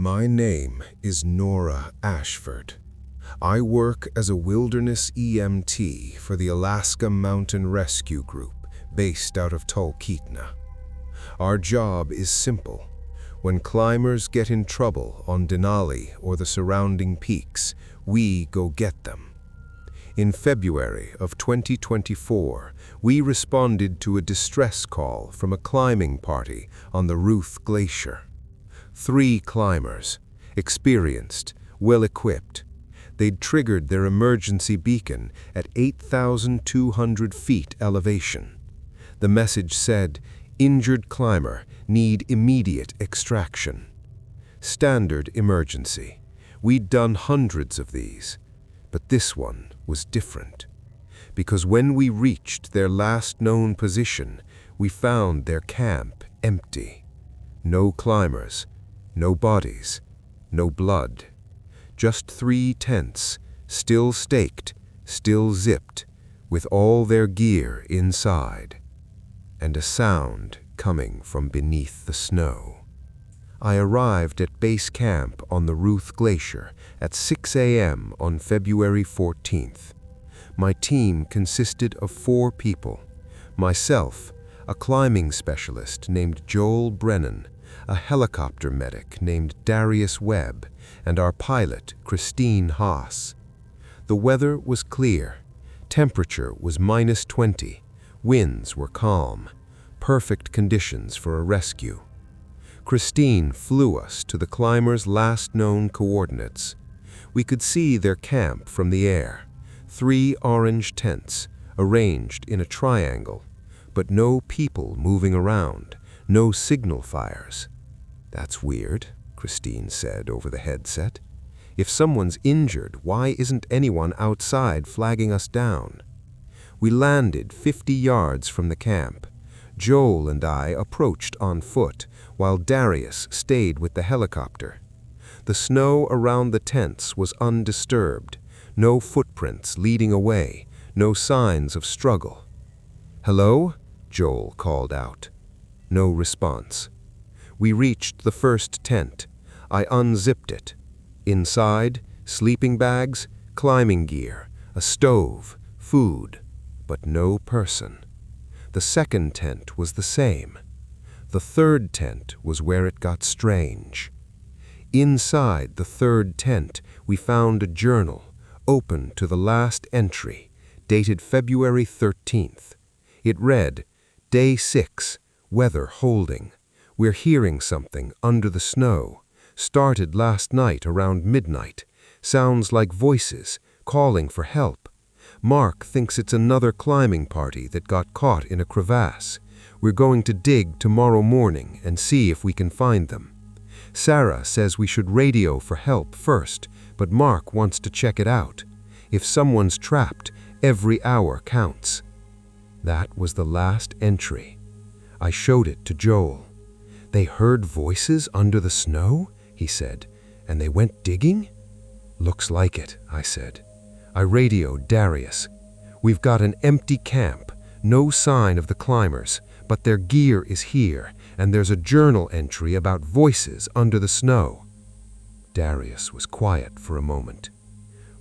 My name is Nora Ashford. I work as a wilderness EMT for the Alaska Mountain Rescue Group based out of Talkeetna. Our job is simple. When climbers get in trouble on Denali or the surrounding peaks, we go get them. In February of 2024, we responded to a distress call from a climbing party on the Ruth Glacier. 3 climbers, experienced, well-equipped. They'd triggered their emergency beacon at 8,200 feet elevation. The message said, "Injured climber, need immediate extraction." Standard emergency. We'd done hundreds of these, but this one was different. Because when we reached their last known position, we found their camp empty. No climbers, no bodies, no blood. Just 3 tents, still staked, still zipped, with all their gear inside. And a sound coming from beneath the snow. I arrived at base camp on the Ruth Glacier at 6 a.m. on February 14th. My team consisted of 4 people. Myself, a climbing specialist named Joel Brennan, a helicopter medic named Darius Webb, and our pilot, Christine Haas. The weather was clear. Temperature was -20. Winds were calm. Perfect conditions for a rescue. Christine flew us to the climbers' last known coordinates. We could see their camp from the air. 3 orange tents, arranged in a triangle, but no people moving around, no signal fires. "That's weird," Christine said over the headset. "If someone's injured, why isn't anyone outside flagging us down?" We landed 50 yards from the camp. Joel and I approached on foot, while Darius stayed with the helicopter. The snow around the tents was undisturbed, no footprints leading away, no signs of struggle. "Hello?" Joel called out. No response. We reached the first tent. I unzipped it. Inside, sleeping bags, climbing gear, a stove, food, but no person. The second tent was the same. The third tent was where it got strange. Inside the third tent, we found a journal, open to the last entry, dated February 13th. It read, "Day 6, weather holding. We're hearing something under the snow. Started last night around midnight. Sounds like voices, calling for help. Mark thinks it's another climbing party that got caught in a crevasse. We're going to dig tomorrow morning and see if we can find them. Sarah says we should radio for help first, but Mark wants to check it out. If someone's trapped, every hour counts." That was the last entry. I showed it to Joel. "They heard voices under the snow," he said, "and they went digging?" "Looks like it," I said. I radioed Darius. "We've got an empty camp, no sign of the climbers, but their gear is here, and there's a journal entry about voices under the snow." Darius was quiet for a moment.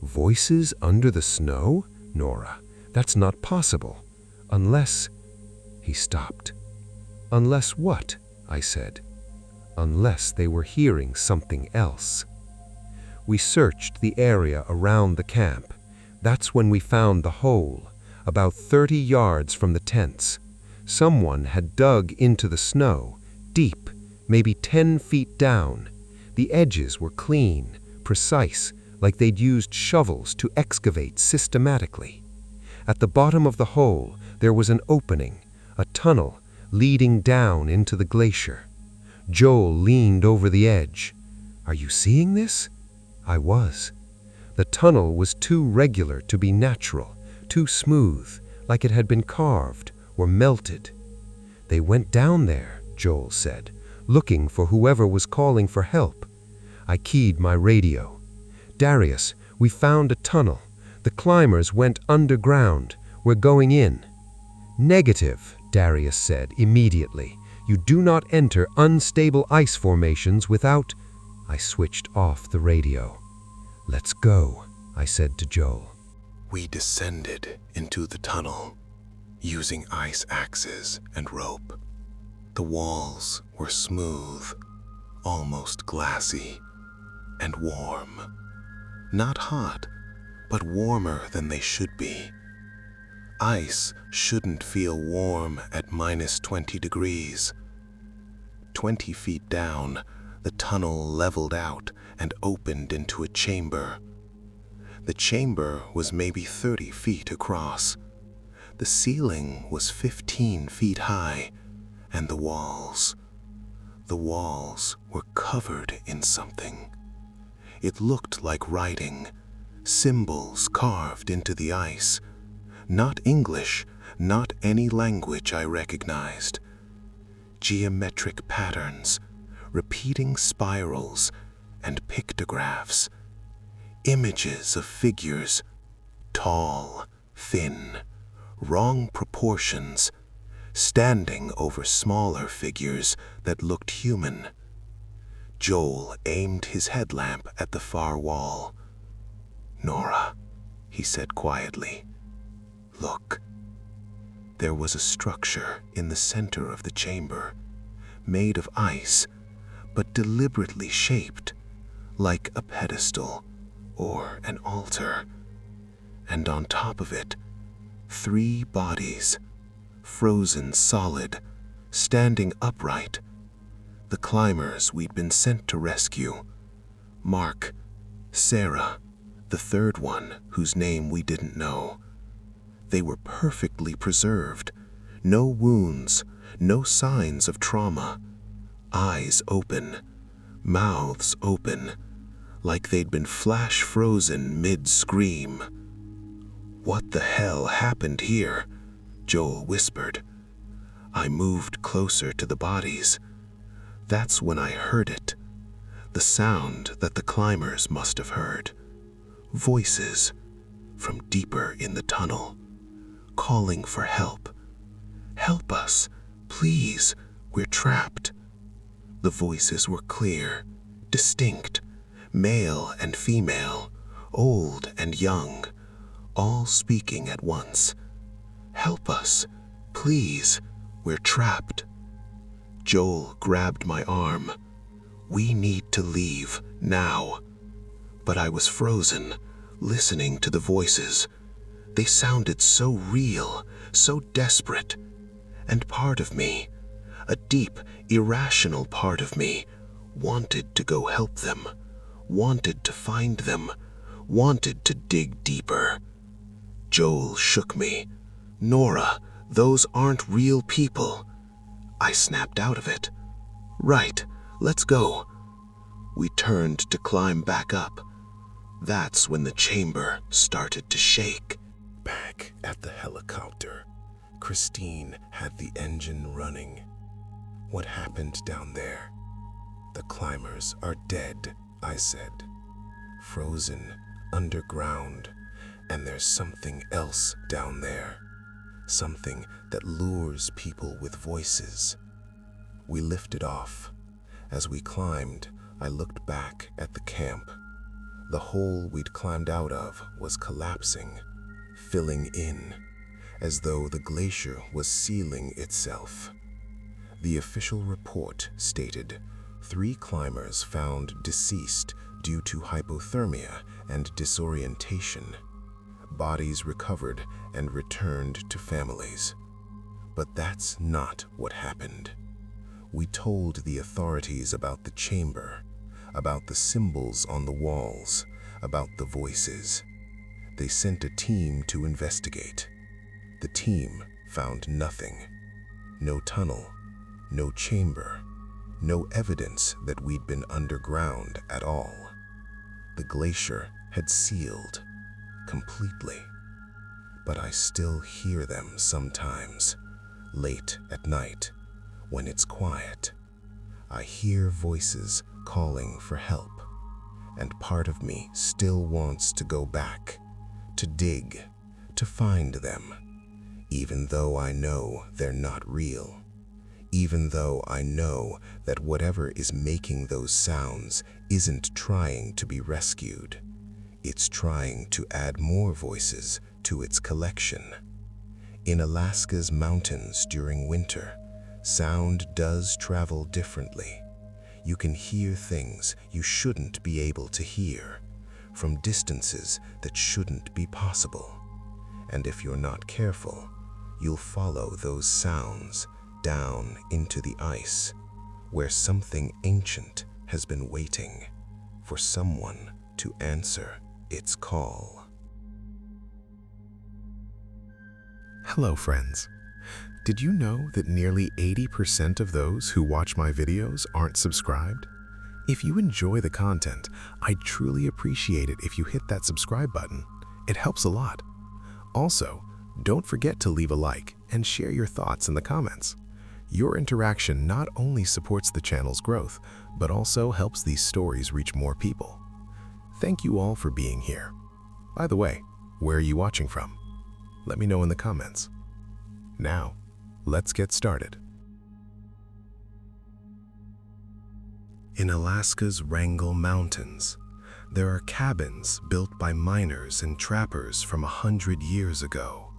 "Voices under the snow, Nora? That's not possible. Unless—" He stopped. "Unless what?" I said. "Unless they were hearing something else." We searched the area around the camp. That's when we found the hole, about 30 yards from the tents. Someone had dug into the snow, deep, maybe 10 feet down. The edges were clean, precise, like they'd used shovels to excavate systematically. At the bottom of the hole, there was an opening, a tunnel, leading down into the glacier. Joel leaned over the edge. "Are you seeing this?" I was. The tunnel was too regular to be natural, too smooth, like it had been carved or melted. "They went down there," Joel said, "looking for whoever was calling for help." I keyed my radio. "Darius, we found a tunnel. The climbers went underground. We're going in." "Negative," Darius said immediately. "You do not enter unstable ice formations without—" I switched off the radio. "Let's go," I said to Joel. We descended into the tunnel, using ice axes and rope. The walls were smooth, almost glassy, and warm. Not hot, but warmer than they should be. Ice shouldn't feel warm at -20 degrees. 20 feet down, the tunnel leveled out and opened into a chamber. The chamber was maybe 30 feet across. The ceiling was 15 feet high, and the walls were covered in something. It looked like writing, symbols carved into the ice. Not English, not any language I recognized. Geometric patterns, repeating spirals, and pictographs. Images of figures, tall, thin, wrong proportions, standing over smaller figures that looked human. Joel aimed his headlamp at the far wall. "Nora," he said quietly, "look." There was a structure in the center of the chamber, made of ice, but deliberately shaped, like a pedestal or an altar. And on top of it, 3 bodies, frozen solid, standing upright. The climbers we'd been sent to rescue. Mark, Sarah, the third one whose name we didn't know. They were perfectly preserved. No wounds, no signs of trauma. Eyes open, mouths open, like they'd been flash frozen mid-scream. "What the hell happened here?" Joel whispered. I moved closer to the bodies. That's when I heard it. The sound that the climbers must have heard. Voices from deeper in the tunnel, calling for help. "Help us, please, we're trapped." The voices were clear, distinct, male and female, old and young, all speaking at once. "Help us, please, we're trapped." Joel grabbed my arm. "We need to leave, now." But I was frozen, listening to the voices. They sounded so real, so desperate. And part of me, a deep, irrational part of me, wanted to go help them, wanted to find them, wanted to dig deeper. Joel shook me. "Nora, those aren't real people." I snapped out of it. "Right, let's go." We turned to climb back up. That's when the chamber started to shake. Back at the helicopter, Christine had the engine running. "What happened down there?" "The climbers are dead," I said. "Frozen, underground, and there's something else down there. Something that lures people with voices." We lifted off. As we climbed, I looked back at the camp. The hole we'd climbed out of was collapsing, filling in, as though the glacier was sealing itself. The official report stated 3 climbers found deceased due to hypothermia and disorientation. Bodies recovered and returned to families. But that's not what happened. We told the authorities about the chamber, about the symbols on the walls, about the voices. They sent a team to investigate. The team found nothing. No tunnel, no chamber, no evidence that we'd been underground at all. The glacier had sealed completely. But I still hear them sometimes, late at night, when it's quiet. I hear voices calling for help, and part of me still wants to go back, to dig, to find them, even though I know they're not real, even though I know that whatever is making those sounds isn't trying to be rescued. It's trying to add more voices to its collection. In Alaska's mountains during winter, sound does travel differently. You can hear things you shouldn't be able to hear, from distances that shouldn't be possible. And if you're not careful, you'll follow those sounds down into the ice, where something ancient has been waiting for someone to answer its call. Hello, friends. Did you know that nearly 80% of those who watch my videos aren't subscribed? If you enjoy the content, I'd truly appreciate it if you hit that subscribe button. It helps a lot. Also, don't forget to leave a like and share your thoughts in the comments. Your interaction not only supports the channel's growth, but also helps these stories reach more people. Thank you all for being here. By the way, where are you watching from? Let me know in the comments. Now, let's get started. In Alaska's Wrangell Mountains, there are cabins built by miners and trappers from 100 years ago.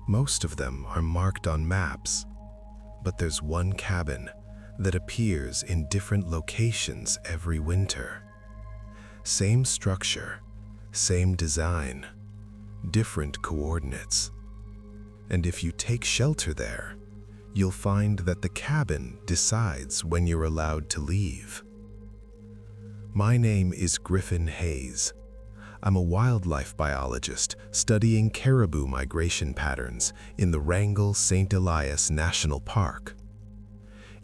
Most of them are marked on maps, but there's one cabin that appears in different locations every winter. Same structure, same design, different coordinates. And if you take shelter there, you'll find that the cabin decides when you're allowed to leave. My name is Griffin Hayes. I'm a wildlife biologist studying caribou migration patterns in the Wrangell-St. Elias National Park.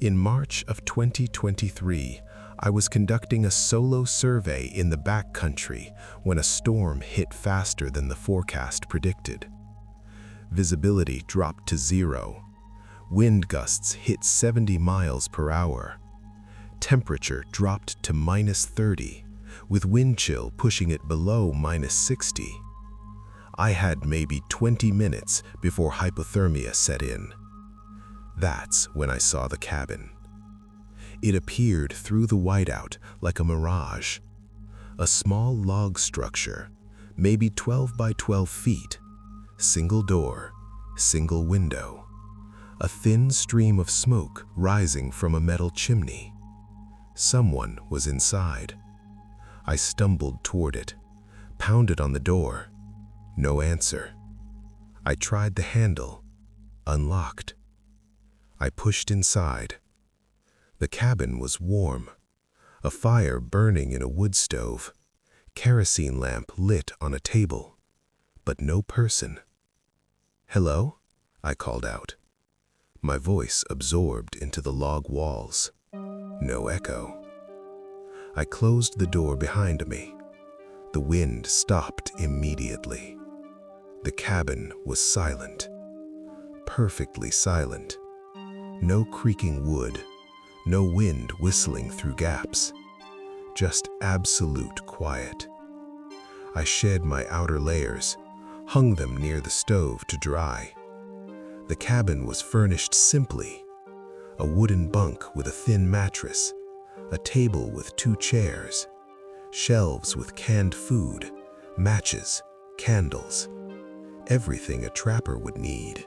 In March of 2023, I was conducting a solo survey in the backcountry when a storm hit faster than the forecast predicted. Visibility dropped to 0. Wind gusts hit 70 miles per hour. Temperature dropped to -30, with wind chill pushing it below -60. I had maybe 20 minutes before hypothermia set in. That's when I saw the cabin. It appeared through the whiteout like a mirage. A small log structure, maybe 12 by 12 feet, single door, single window. A thin stream of smoke rising from a metal chimney. Someone was inside. I stumbled toward it, pounded on the door. No answer. I tried the handle, unlocked. I pushed inside. The cabin was warm. A fire burning in a wood stove. Kerosene lamp lit on a table. But no person. "Hello?" I called out. My voice absorbed into the log walls. No echo. I closed the door behind me. The wind stopped immediately. The cabin was silent. Perfectly silent. No creaking wood. No wind whistling through gaps. Just absolute quiet. I shed my outer layers, hung them near the stove to dry. The cabin was furnished simply. A wooden bunk with a thin mattress, a table with 2 chairs, shelves with canned food, matches, candles, everything a trapper would need.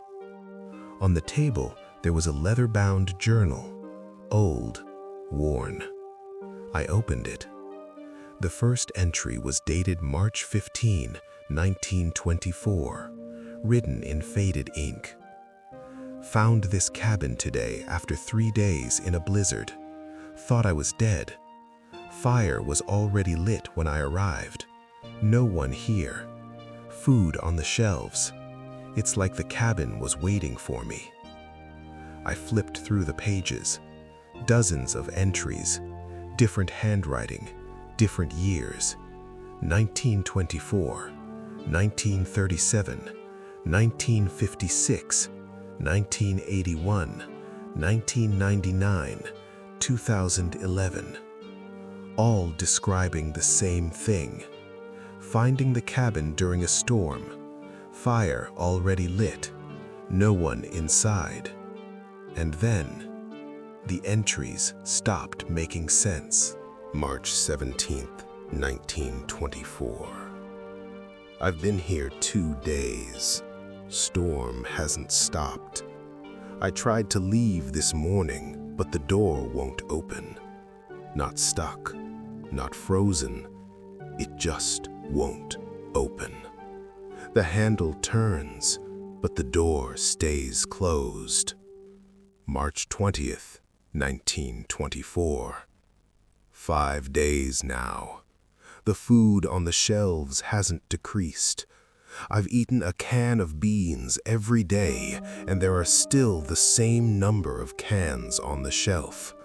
On the table, there was a leather-bound journal, old, worn. I opened it. The first entry was dated March 15, 1924, written in faded ink. Found this cabin today after 3 days in a blizzard. Thought I was dead. Fire was already lit when I arrived. No one here. Food on the shelves. It's like the cabin was waiting for me. I flipped through the pages. Dozens of entries. Different handwriting. Different years. 1924, 1937, 1956, 1981, 1999, 2011. All describing the same thing. Finding the cabin during a storm. Fire already lit. No one inside. And then, the entries stopped making sense. March 17th, 1924. I've been here 2 days. Storm hasn't stopped. I tried to leave this morning, but the door won't open. Not stuck, not frozen. It just won't open. The handle turns, but the door stays closed. March 20th, 1924. 5 days now. The food on the shelves hasn't decreased. I've eaten a can of beans every day, and there are still the same number of cans on the shelf.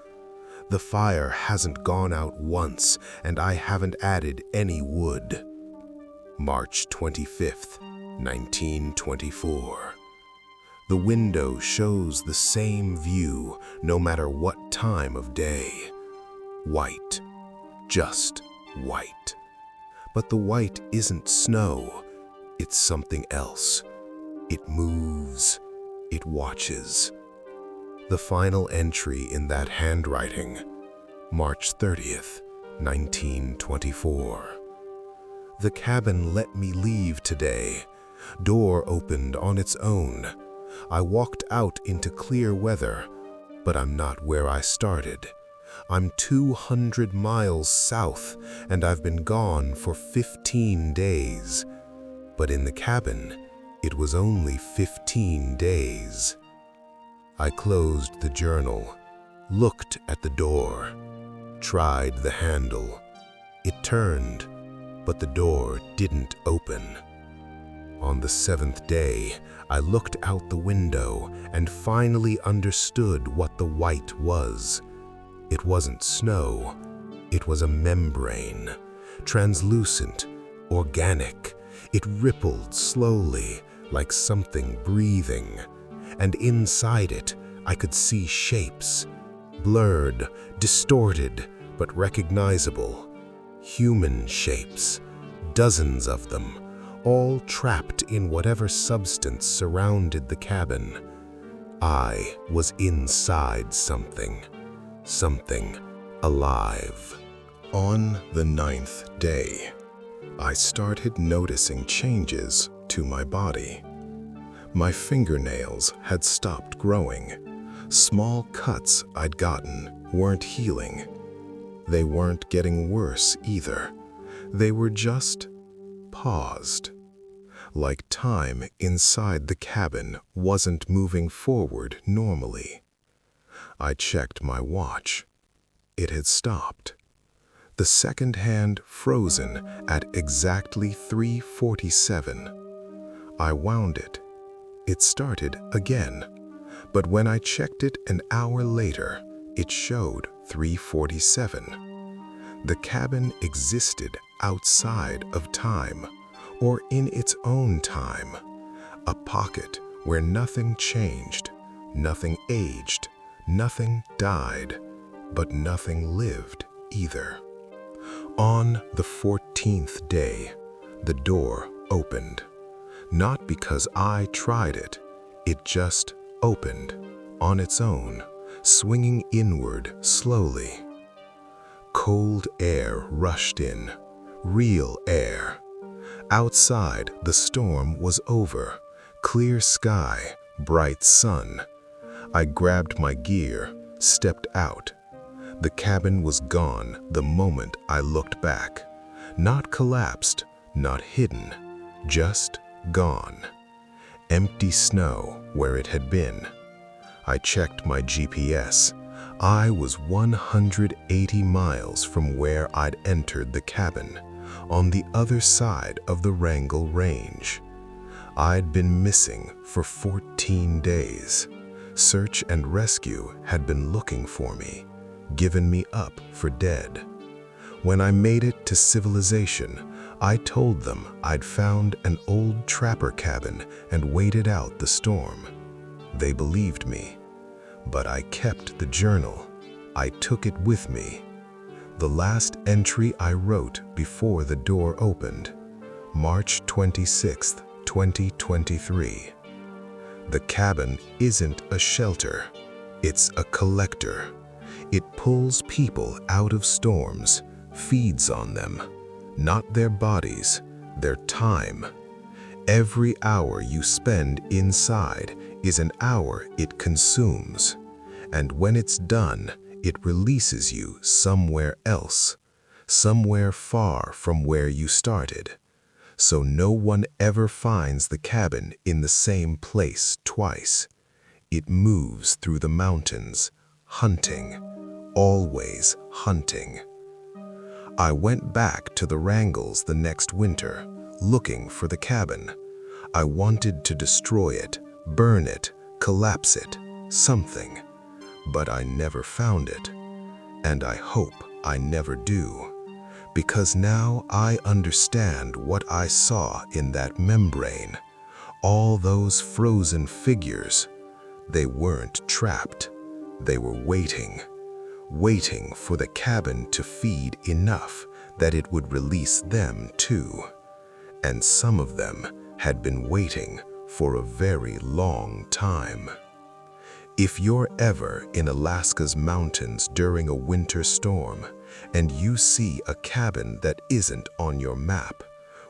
The fire hasn't gone out once, and I haven't added any wood. March 25th, 1924. The window shows the same view no matter what time of day. White, just white. But the white isn't snow, it's something else. It moves, it watches. The final entry in that handwriting, March 30th, 1924. The cabin let me leave today. Door opened on its own. I walked out into clear weather, but I'm not where I started. I'm 200 miles south, and I've been gone for 15 days. But in the cabin, it was only 15 days. I closed the journal, looked at the door, tried the handle. It turned, but the door didn't open. On the 7th day, I looked out the window and finally understood what the white was. It wasn't snow, it was a membrane, translucent, organic. It rippled slowly, like something breathing, and inside it, I could see shapes, blurred, distorted, but recognizable. Human shapes, dozens of them, all trapped in whatever substance surrounded the cabin. I was inside something alive. On the 9th day, I started noticing changes to my body. My fingernails had stopped growing. Small cuts I'd gotten weren't healing. They weren't getting worse either. They were just paused. Like time inside the cabin wasn't moving forward normally. I checked my watch. It had stopped. The second hand frozen at exactly 3:47. I wound it. It started again, but when I checked it an hour later, it showed 3:47. The cabin existed outside of time, or in its own time, a pocket where nothing changed, nothing aged, nothing died, but nothing lived either. On the 14th day, the door opened. Not because I tried it, it just opened on its own, swinging inward slowly. Cold air rushed in, real air. Outside, the storm was over. Clear sky, bright sun. I grabbed my gear, stepped out. The cabin was gone the moment I looked back. Not collapsed, not hidden, just gone. Empty snow where it had been. I checked my GPS. I was 180 miles from where I'd entered the cabin, on the other side of the Wrangell Range. I'd been missing for 14 days. Search and rescue had been looking for me, given me up for dead. When I made it to civilization, I told them I'd found an old trapper cabin and waited out the storm. They believed me, but I kept the journal. I took it with me. The last entry I wrote before the door opened, March 26, 2023. The cabin isn't a shelter. It's a collector. It pulls people out of storms, feeds on them, not their bodies, their time. Every hour you spend inside is an hour it consumes, and when it's done, it releases you somewhere else, somewhere far from where you started. So no one ever finds the cabin in the same place twice. It moves through the mountains, hunting, always hunting. I went back to the Wrangles the next winter, looking for the cabin. I wanted to destroy it, burn it, collapse it, something. But I never found it, and I hope I never do. Because now I understand what I saw in that membrane. All those frozen figures. They weren't trapped. They were waiting for the cabin to feed enough that it would release them too. And some of them had been waiting for a very long time. If you're ever in Alaska's mountains during a winter storm, and you see a cabin that isn't on your map,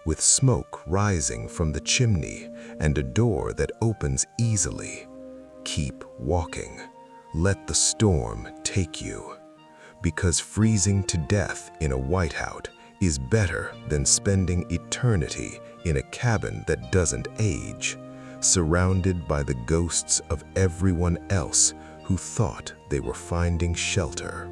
with smoke rising from the chimney and a door that opens easily, keep walking. Let the storm take you. Because freezing to death in a whiteout is better than spending eternity in a cabin that doesn't age, surrounded by the ghosts of everyone else who thought they were finding shelter.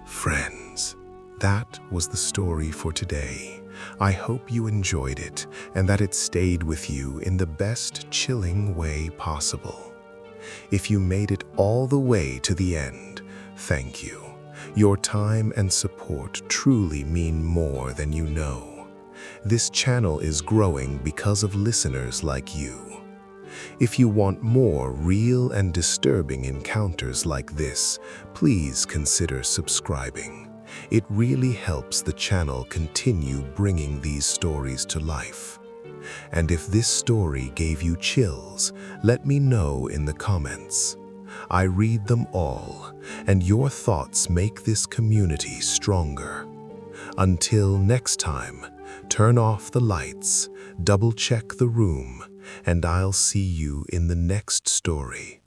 Friends, that was the story for today. I hope you enjoyed it and that it stayed with you in the best chilling way possible. If you made it all the way to the end, thank you. Your time and support truly mean more than you know. This channel is growing because of listeners like you. If you want more real and disturbing encounters like this, please consider subscribing. It really helps the channel continue bringing these stories to life. And if this story gave you chills, let me know in the comments. I read them all, and your thoughts make this community stronger. Until next time, turn off the lights, double-check the room, and I'll see you in the next story.